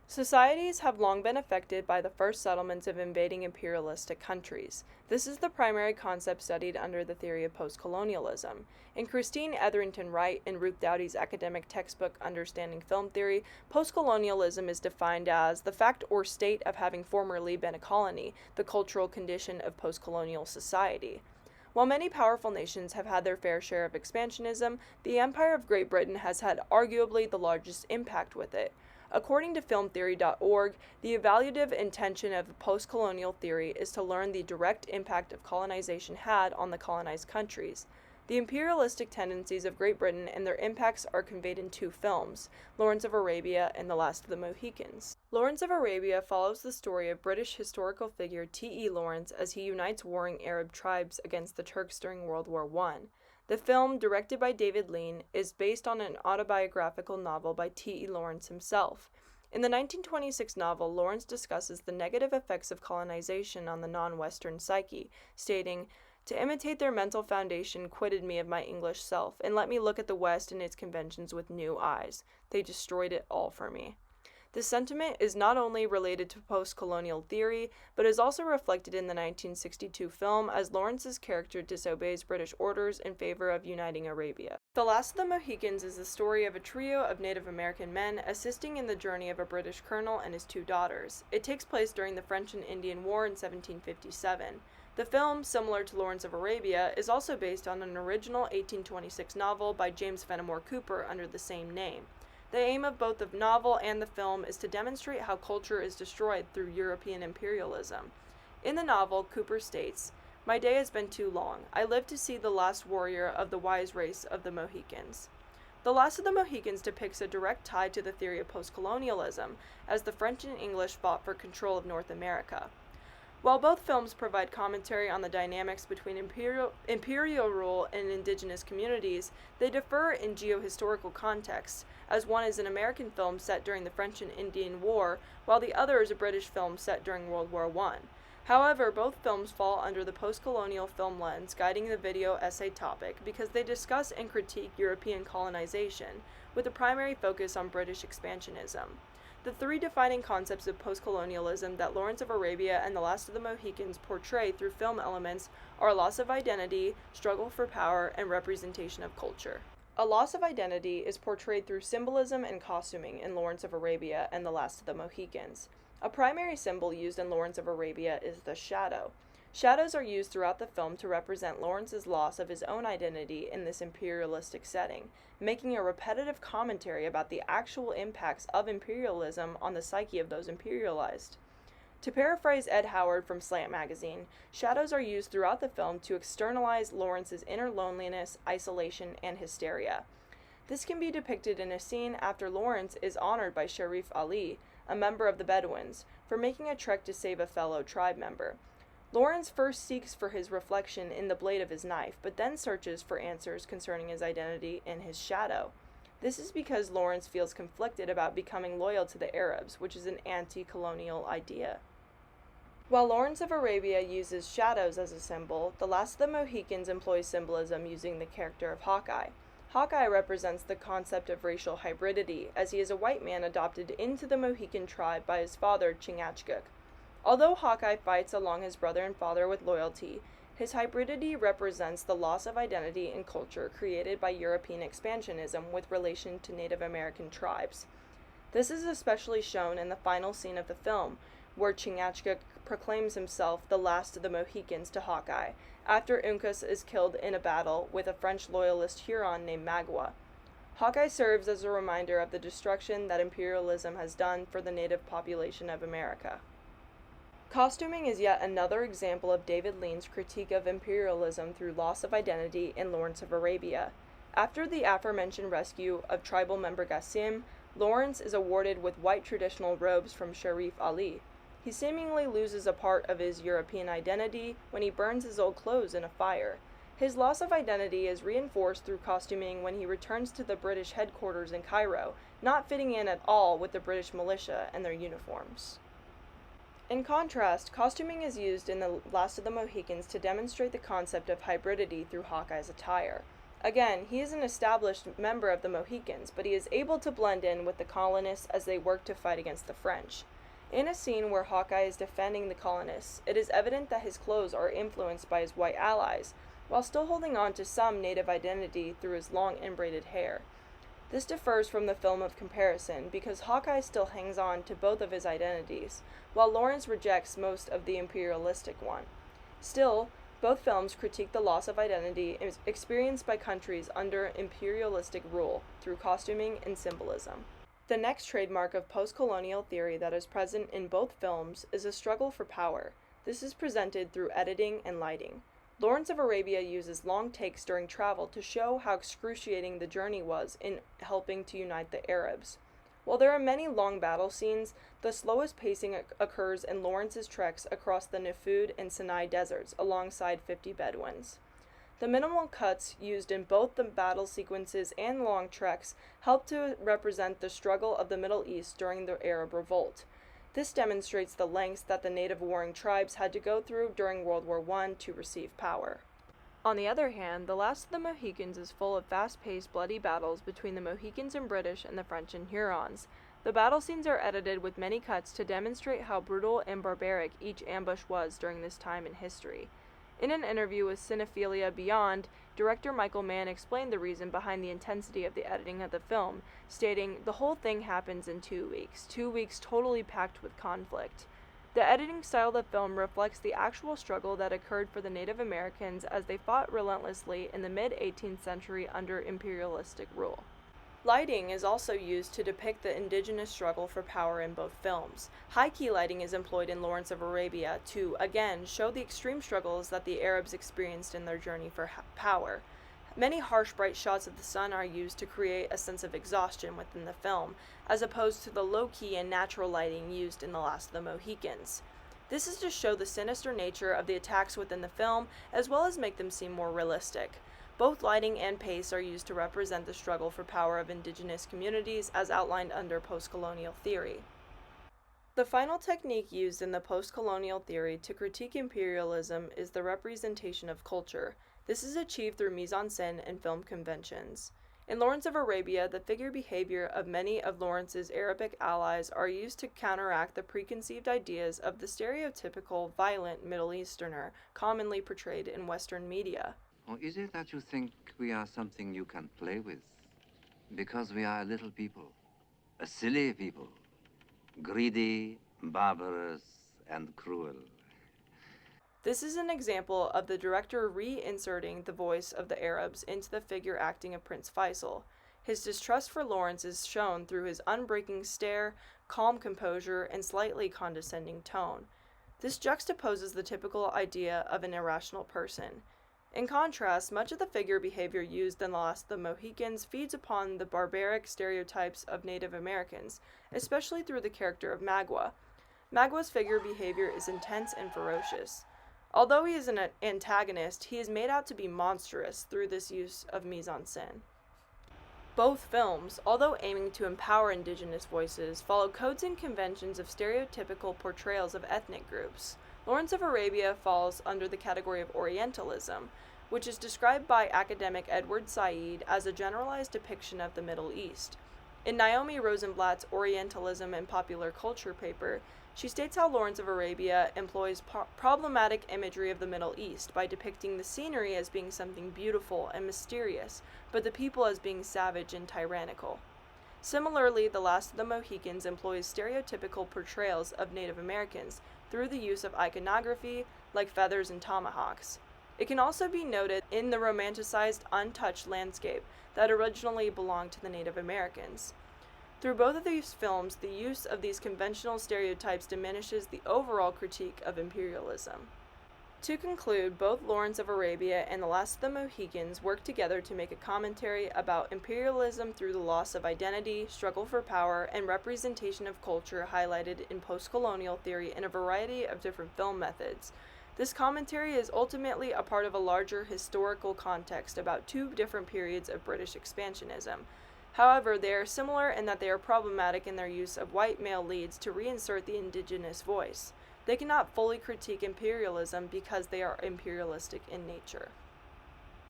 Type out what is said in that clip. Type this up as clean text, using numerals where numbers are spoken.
Societies have long been affected by the first settlements of invading imperialistic countries. This is the primary concept studied under the theory of postcolonialism. In Christine Etherington Wright and Ruth Dowdy's academic textbook Understanding Film Theory, postcolonialism is defined as the fact or state of having formerly been a colony, the cultural condition of postcolonial society. While many powerful nations have had their fair share of expansionism, the Empire of Great Britain has had arguably the largest impact with it. According to filmtheory.org, the evaluative intention of postcolonial theory is to learn the direct impact of colonization had on the colonized countries. The imperialistic tendencies of Great Britain and their impacts are conveyed in two films, Lawrence of Arabia and The Last of the Mohicans. Lawrence of Arabia follows the story of British historical figure T.E. Lawrence as he unites warring Arab tribes against the Turks during World War I. The film, directed by David Lean, is based on an autobiographical novel by T.E. Lawrence himself. In the 1926 novel, Lawrence discusses the negative effects of colonization on the non-Western psyche, stating, "To imitate their mental foundation quitted me of my English self, and let me look at the West and its conventions with new eyes. They destroyed it all for me." This sentiment is not only related to post-colonial theory, but is also reflected in the 1962 film as Lawrence's character disobeys British orders in favor of uniting Arabia. The Last of the Mohicans is the story of a trio of Native American men assisting in the journey of a British colonel and his two daughters. It takes place during the French and Indian War in 1757. The film, similar to Lawrence of Arabia, is also based on an original 1826 novel by James Fenimore Cooper under the same name. The aim of both the novel and the film is to demonstrate how culture is destroyed through European imperialism. In the novel, Cooper states, "My day has been too long. I lived to see the last warrior of the wise race of the Mohicans." The Last of the Mohicans depicts a direct tie to the theory of postcolonialism, as the French and English fought for control of North America. While both films provide commentary on the dynamics between imperial rule and indigenous communities, they differ in geohistorical context, as one is an American film set during the French and Indian War, while the other is a British film set during World War I. However, both films fall under the postcolonial film lens guiding the video essay topic because they discuss and critique European colonization, with a primary focus on British expansionism. The three defining concepts of postcolonialism that Lawrence of Arabia and The Last of the Mohicans portray through film elements are loss of identity, struggle for power, and representation of culture. A loss of identity is portrayed through symbolism and costuming in Lawrence of Arabia and The Last of the Mohicans. A primary symbol used in Lawrence of Arabia is the shadow. Shadows are used throughout the film to represent Lawrence's loss of his own identity in this imperialistic setting, making a repetitive commentary about the actual impacts of imperialism on the psyche of those imperialized. To paraphrase Ed Howard from Slant Magazine, shadows are used throughout the film to externalize Lawrence's inner loneliness, isolation, and hysteria. This can be depicted in a scene after Lawrence is honored by Sharif Ali, a member of the Bedouins, for making a trek to save a fellow tribe member. Lawrence first seeks for his reflection in the blade of his knife, but then searches for answers concerning his identity in his shadow. This is because Lawrence feels conflicted about becoming loyal to the Arabs, which is an anti-colonial idea. While Lawrence of Arabia uses shadows as a symbol, The Last of the Mohicans employs symbolism using the character of Hawkeye. Hawkeye represents the concept of racial hybridity, as he is a white man adopted into the Mohican tribe by his father, Chingachgook. Although Hawkeye fights along his brother and father with loyalty, his hybridity represents the loss of identity and culture created by European expansionism with relation to Native American tribes. This is especially shown in the final scene of the film, where Chingachgook proclaims himself the last of the Mohicans to Hawkeye, after Uncas is killed in a battle with a French loyalist Huron named Magua. Hawkeye serves as a reminder of the destruction that imperialism has done for the native population of America. Costuming is yet another example of David Lean's critique of imperialism through loss of identity in Lawrence of Arabia. After the aforementioned rescue of tribal member Gassim, Lawrence is awarded with white traditional robes from Sharif Ali. He seemingly loses a part of his European identity when he burns his old clothes in a fire. His loss of identity is reinforced through costuming when he returns to the British headquarters in Cairo, not fitting in at all with the British militia and their uniforms. In contrast, costuming is used in The Last of the Mohicans to demonstrate the concept of hybridity through Hawkeye's attire. Again, he is an established member of the Mohicans, but he is able to blend in with the colonists as they work to fight against the French. In a scene where Hawkeye is defending the colonists, it is evident that his clothes are influenced by his white allies, while still holding on to some native identity through his long inbraided hair. This differs from the film of Comparison because Hawkeye still hangs on to both of his identities, while Lawrence rejects most of the imperialistic one. Still, both films critique the loss of identity experienced by countries under imperialistic rule through costuming and symbolism. The next trademark of post-colonial theory that is present in both films is a struggle for power. This is presented through editing and lighting. Lawrence of Arabia uses long takes during travel to show how excruciating the journey was in helping to unite the Arabs. While there are many long battle scenes, the slowest pacing occurs in Lawrence's treks across the Nafud and Sinai deserts alongside 50 Bedouins. The minimal cuts used in both the battle sequences and long treks help to represent the struggle of the Middle East during the Arab Revolt. This demonstrates the lengths that the native warring tribes had to go through during World War I to receive power. On the other hand, The Last of the Mohicans is full of fast-paced, bloody battles between the Mohicans and British and the French and Hurons. The battle scenes are edited with many cuts to demonstrate how brutal and barbaric each ambush was during this time in history. In an interview with Cinephilia Beyond, director Michael Mann explained the reason behind the intensity of the editing of the film, stating, "The whole thing happens in 2 weeks, 2 weeks totally packed with conflict." The editing style of the film reflects the actual struggle that occurred for the Native Americans as they fought relentlessly in the mid-18th century under imperialistic rule. Lighting is also used to depict the indigenous struggle for power in both films. High-key lighting is employed in Lawrence of Arabia to, again, show the extreme struggles that the Arabs experienced in their journey for power. Many harsh, bright shots of the sun are used to create a sense of exhaustion within the film, as opposed to the low-key and natural lighting used in The Last of the Mohicans. This is to show the sinister nature of the attacks within the film, as well as make them seem more realistic. Both lighting and pace are used to represent the struggle for power of indigenous communities as outlined under post-colonial theory. The final technique used in the post-colonial theory to critique imperialism is the representation of culture. This is achieved through mise-en-scène and film conventions. In Lawrence of Arabia, the figure behavior of many of Lawrence's Arabic allies are used to counteract the preconceived ideas of the stereotypical violent Middle Easterner commonly portrayed in Western media. Or is it that you think we are something you can play with? Because we are a little people, a silly people, greedy, barbarous, and cruel. This is an example of the director reinserting the voice of the Arabs into the figure acting of Prince Faisal. His distrust for Lawrence is shown through his unbreaking stare, calm composure, and slightly condescending tone. This juxtaposes the typical idea of an irrational person. In contrast, much of the figure behavior used in The Last of the Mohicans feeds upon the barbaric stereotypes of Native Americans, especially through the character of Magua. Magua's figure behavior is intense and ferocious. Although he is an antagonist, he is made out to be monstrous through this use of mise-en-scène. Both films, although aiming to empower indigenous voices, follow codes and conventions of stereotypical portrayals of ethnic groups. Lawrence of Arabia falls under the category of Orientalism, which is described by academic Edward Said as a generalized depiction of the Middle East. In Naomi Rosenblatt's Orientalism and Popular Culture paper, she states how Lawrence of Arabia employs problematic imagery of the Middle East by depicting the scenery as being something beautiful and mysterious, but the people as being savage and tyrannical. Similarly, The Last of the Mohicans employs stereotypical portrayals of Native Americans through the use of iconography like feathers and tomahawks. It can also be noted in the romanticized, untouched landscape that originally belonged to the Native Americans. Through both of these films, the use of these conventional stereotypes diminishes the overall critique of imperialism. To conclude, both Lawrence of Arabia and The Last of the Mohicans work together to make a commentary about imperialism through the loss of identity, struggle for power, and representation of culture highlighted in post-colonial theory in a variety of different film methods. This commentary is ultimately a part of a larger historical context about two different periods of British expansionism. However, they are similar in that they are problematic in their use of white male leads to reinsert the indigenous voice. They cannot fully critique imperialism because they are imperialistic in nature.